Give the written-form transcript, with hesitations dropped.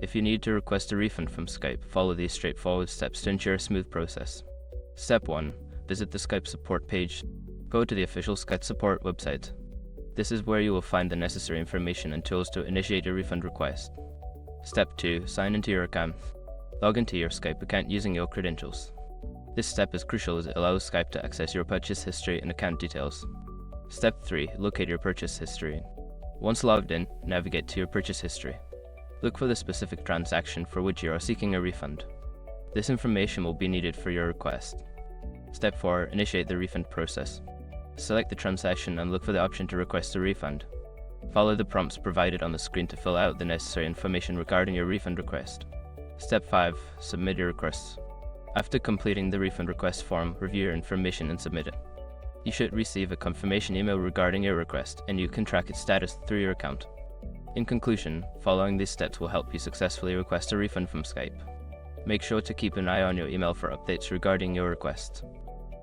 If you need to request a refund from Skype, follow these straightforward steps to ensure a smooth process. Step 1. Visit the Skype support page. Go to the official Skype support website. This is where you will find the necessary information and tools to initiate your refund request. Step 2. Sign into your account. Log into your Skype account using your credentials. This step is crucial as it allows Skype to access your purchase history and account details. Step 3. Locate your purchase history. Once logged in, navigate to your purchase history. Look for the specific transaction for which you are seeking a refund. This information will be needed for your request. Step 4. Initiate the refund process. Select the transaction and look for the option to request a refund. Follow the prompts provided on the screen to fill out the necessary information regarding your refund request. Step 5. Submit your request. After completing the refund request form, review your information and submit it. You should receive a confirmation email regarding your request, and you can track its status through your account. In conclusion, following these steps will help you successfully request a refund from Skype. Make sure to keep an eye on your email for updates regarding your request.